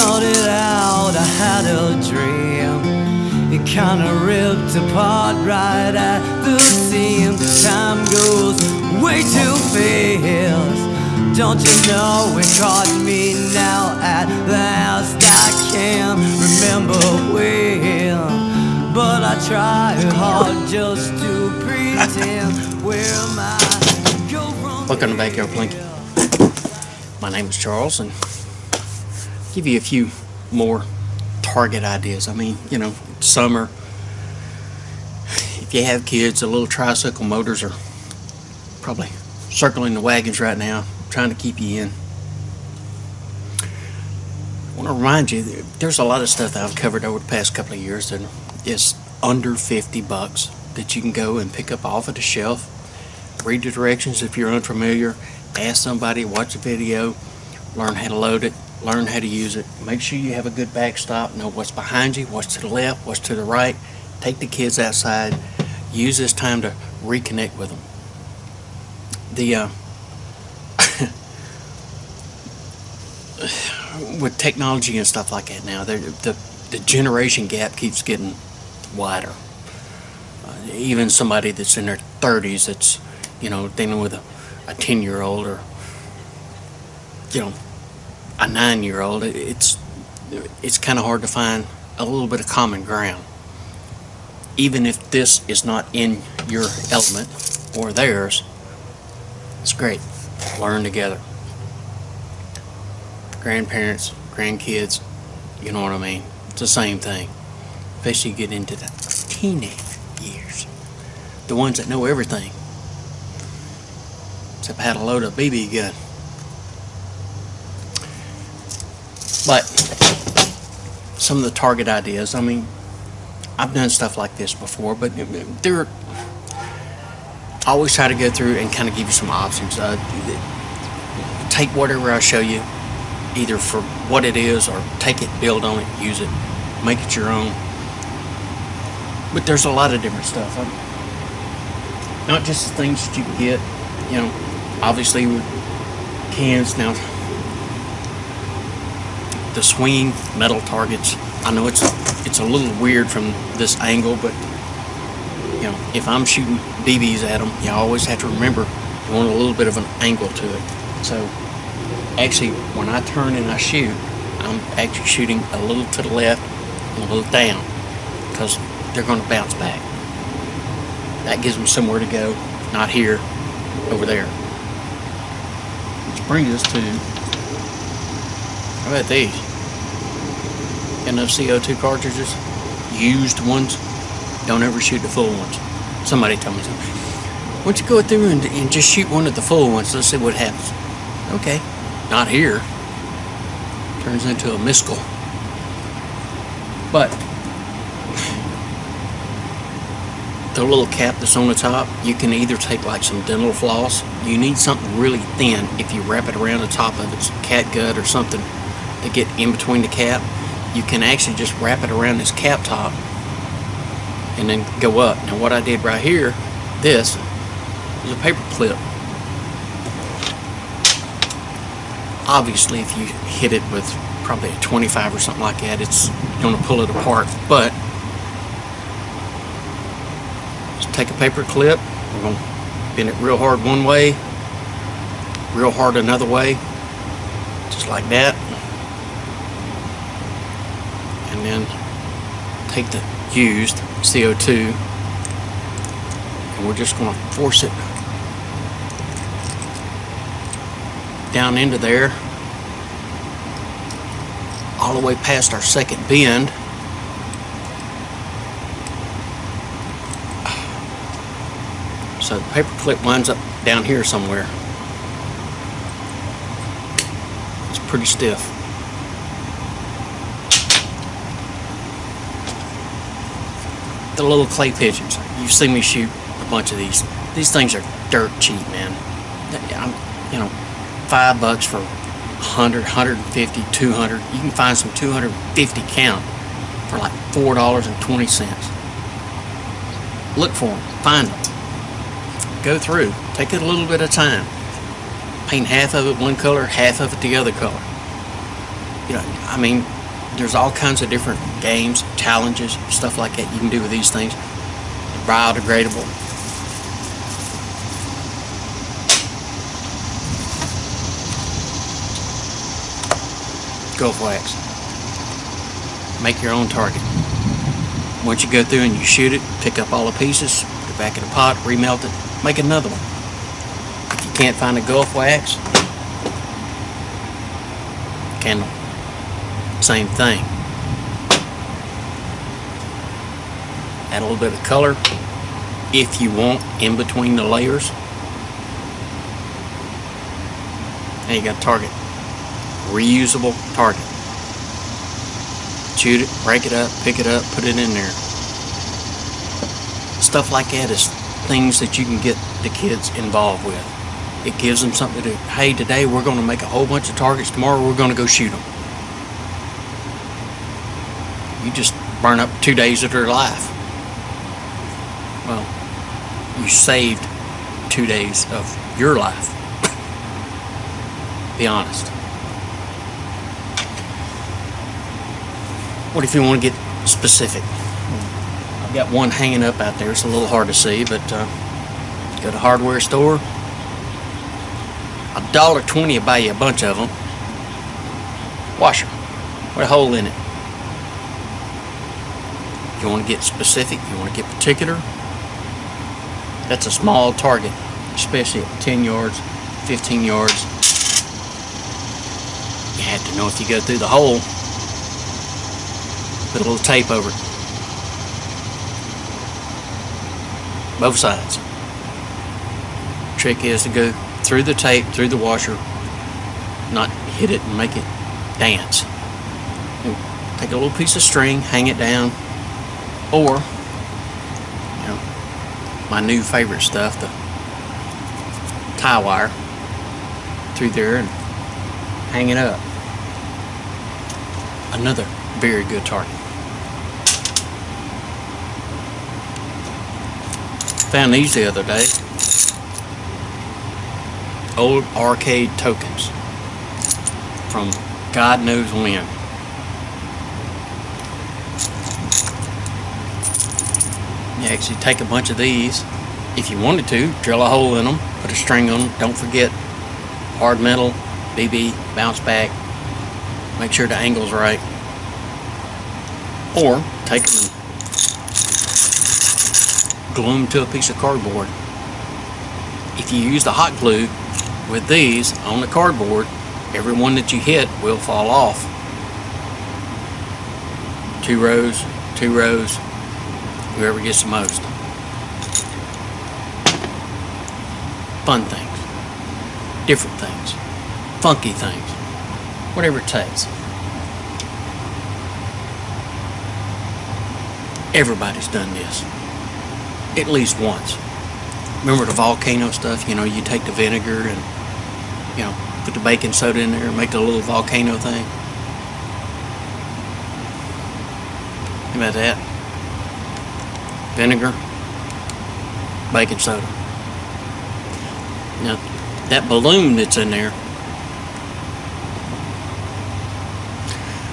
started out, I had a dream. It kinda ripped apart right at the seams. Time goes way too fast. Don't you know it caught me now? At last I can remember when, but I try hard just to pretend where am I go from. Welcome to Backyard Plinking. My name is Charles, and give you a few more target ideas. I mean, you know, it's summer. If you have kids, the little tricycle motors are probably circling the wagons right now, trying to keep you in. I want to remind you, there's a lot of stuff that I've covered over the past couple of years that is under $50 that you can go and pick up off of the shelf. Read the directions if you're unfamiliar. Ask somebody, watch a video, learn how to load it, learn how to use it. Make sure you have a good backstop, know what's behind you, what's to the left, what's to the right. Take the kids outside. Use this time to reconnect with them. With technology and stuff like that now, the generation gap keeps getting wider. Even somebody that's in their 30s that's, you know, dealing with a 10-year-old or, you know, a 9-year-old, it's kind of hard to find a little bit of common ground. Even if this is not in your element or theirs, it's great. Learn together. Grandparents, grandkids, you know what I mean? It's the same thing. Especially you get into the teenage years. The ones that know everything. Except how to load a BB gun. But some of the target ideas, I mean, I've done stuff like this before, but I always try to go through and kind of give you some options. Take whatever I show you, either for what it is, or take it, build on it, use it, make it your own. But there's a lot of different stuff. Not just the things that you can get, you know, obviously with cans now. The swinging metal targets, I know it's a little weird from this angle, but you know, if I'm shooting BBs at them, you always have to remember you want a little bit of an angle to it. So actually, when I turn and I shoot, I'm actually shooting a little to the left and a little down, because they're going to bounce back. That gives them somewhere to go, not here, over there. Which brings us to, how about these? Got enough CO2 cartridges? Used ones? Don't ever shoot the full ones. Somebody told me so. Why don't you go through and just shoot one of the full ones? Let's see what happens. Okay. Not here. Turns into a miscal. But the little cap that's on the top, you can either take like some dental floss. You need something really thin. If you wrap it around the top of it, cat gut or something to get in between the cap, you can actually just wrap it around this cap top and then go up. Now what I did right here, this is a paper clip. Obviously if you hit it with probably a 25 or something like that, it's going to pull it apart. But just take a paper clip, we're going to bend it real hard one way, real hard another way, just like that. And then take the used CO2 and we're just going to force it down into there, all the way past our second bend. So the paper clip winds up down here somewhere. It's pretty stiff. The little clay pigeons. You've seen me shoot a bunch of these. These things are dirt cheap, man. You know, $5 for 100, 150, 200. You can find some 250 count for like $4.20. Look for them, find them, go through, take it a little bit of time. Paint half of it one color, half of it the other color. You know, I mean, there's all kinds of different games, challenges, stuff like that you can do with these things. Biodegradable. Gulf wax. Make your own target. Once you go through and you shoot it, pick up all the pieces, put it back in the pot, remelt it, make another one. If you can't find a Gulf wax, candle, same thing. Add a little bit of color if you want in between the layers. And you got a target. Reusable target. Shoot it, break it up, pick it up, put it in there. Stuff like that is things that you can get the kids involved with. It gives them something to do. Hey, today we're going to make a whole bunch of targets. Tomorrow we're going to go shoot them. You just burn up 2 days of their life. Well, you saved 2 days of your life. Be honest. What if you want to get specific? I've got one hanging up out there. It's a little hard to see, but go to the hardware store. $1.20 will buy you a bunch of them. Washer with a hole in it. You want to get specific, you want to get particular. That's a small target, especially at 10 yards, 15 yards. You have to know if you go through the hole, put a little tape over it. Both sides. Trick is to go through the tape, through the washer, not hit it and make it dance. And take a little piece of string, hang it down, or, you know, my new favorite stuff, the tie wire, through there and hang it up. Another very good target. Found these the other day. Old arcade tokens from God knows when. You actually take a bunch of these. If you wanted to, drill a hole in them, put a string on them. Don't forget hard metal, BB, bounce back. Make sure the angle's right. Or take them and glue them to a piece of cardboard. If you use the hot glue with these on the cardboard, every one that you hit will fall off. 2 rows, 2 rows, whoever gets the most. Fun things, different things, funky things, whatever it takes. Everybody's done this at least once. Remember the volcano stuff? You know, you take the vinegar and, you know, put the baking soda in there and make the little volcano thing. How about that? Vinegar, baking soda. Now, that balloon that's in there,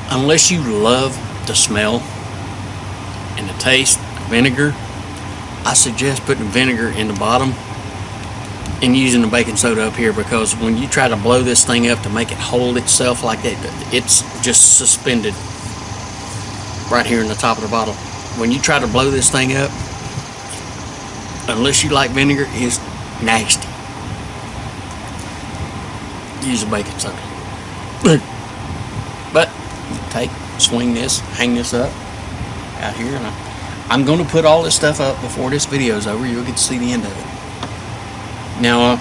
unless you love the smell and the taste of vinegar, I suggest putting vinegar in the bottom and using the baking soda up here, because when you try to blow this thing up to make it hold itself like that, it's just suspended right here in the top of the bottle. When you try to blow this thing up, unless you like vinegar, it's nasty. Use a baking soda. But swing this, hang this up out here, and I'm going to put all this stuff up before this video is over. You'll get to see the end of it. Now,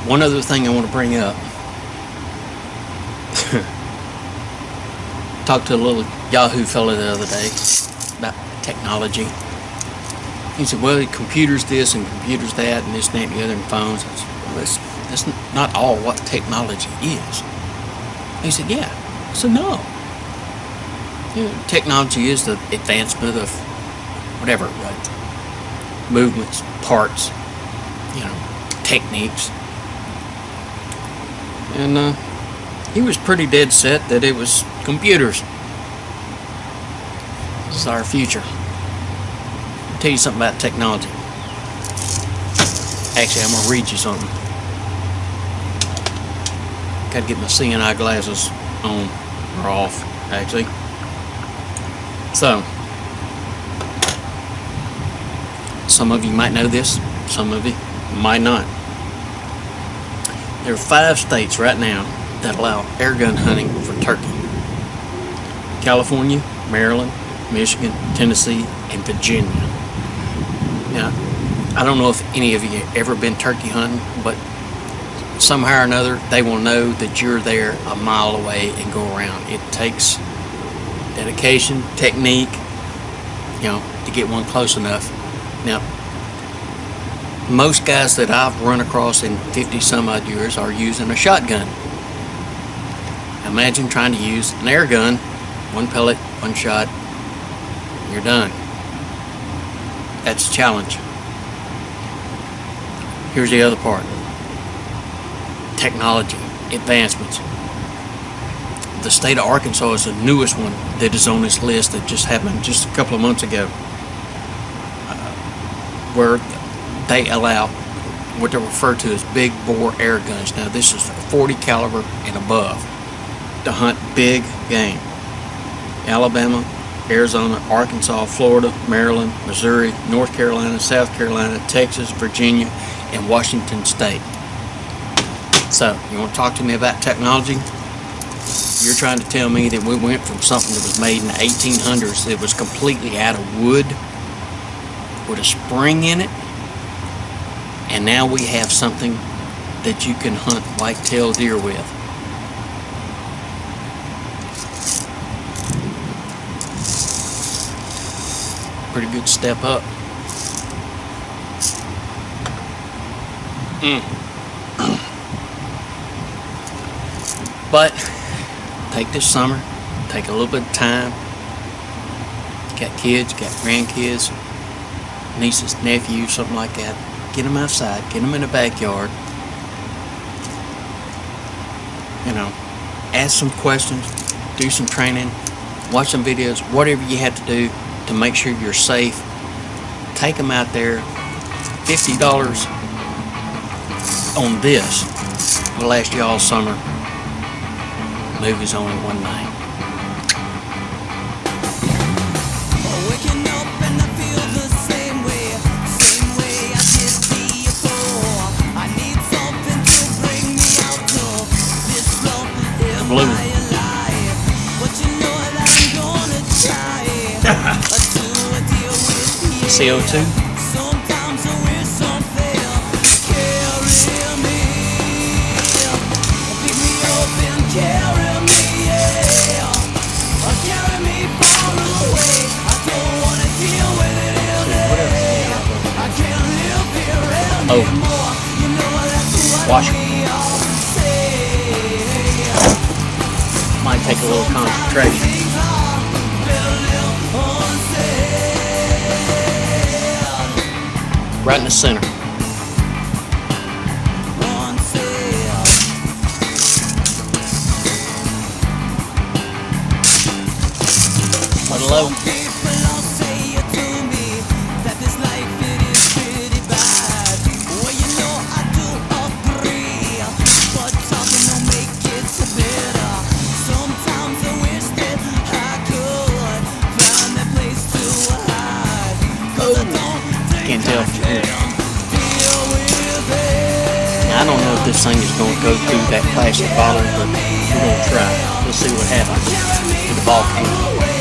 one other thing I want to bring up. Talked to a little Yahoo fella the other day about technology. He said, well, computers this and computers that and this and that and the other and phones. I said, well, that's not all what technology is. He said, yeah. I said, no. Technology is the advancement of whatever, right? Movements, parts, techniques. And he was pretty dead set that it was computers. It's our future. I'll tell you something about technology. Actually, I'm going to read you something. Got to get my CNI glasses on, or off, actually. So, some of you might know this, some of you might not. There are 5 states right now that allow airgun hunting for turkey. California, Maryland, Michigan, Tennessee, and Virginia. Now, I don't know if any of you have ever been turkey hunting, but somehow or another, they will know that you're there a mile away and go around. It takes dedication, technique, to get one close enough. Now, most guys that I've run across in 50 some odd years are using a shotgun. Imagine trying to use an air gun, 1 pellet, 1 shot, you're done. That's a challenge. Here's the other part. Technology, advancements. The state of Arkansas is the newest one that is on this list that just happened just a couple of months ago, where they allow what they refer to as big bore air guns. Now this is 40 caliber and above to hunt big game. Alabama, Arizona, Arkansas, Florida, Maryland, Missouri, North Carolina, South Carolina, Texas, Virginia, and Washington State. So, you want to talk to me about technology? You're trying to tell me that we went from something that was made in the 1800s that was completely out of wood with a spring in it, and now we have something that you can hunt white-tailed deer with. Pretty good step up. But take this summer, take a little bit of time. Got kids, got grandkids, nieces, nephews, something like that. Get them outside, get them in the backyard. Ask some questions, do some training, watch some videos, whatever you have to do to make sure you're safe. Take them out there. $50 on this will last you all summer. Movie's only one night. Waking up and I feel the same way I did before. I need something to bring me out of this slump in Blue. my life. But you know what, I'm gonna try to deal with CO2. Sometimes I wish something carry me, pick me up and carry me, or carry me far away. I don't wanna deal with it anymore. I can't live here anymore. You know that's what Wash. we all say. Might take a little concentration. Things are better left unsaid. Right in the center. Let it low. People all say to me that this life it is pretty bad. Well, you know I do agree, but talking don't make it better. Sometimes I wish that I could find a place to hide, 'cause I don't think Can't tell. I can deal with it. Now, I don't know if this thing is going to go through that plastic bottle, but we're going to try. Let's see what happens with the ball can.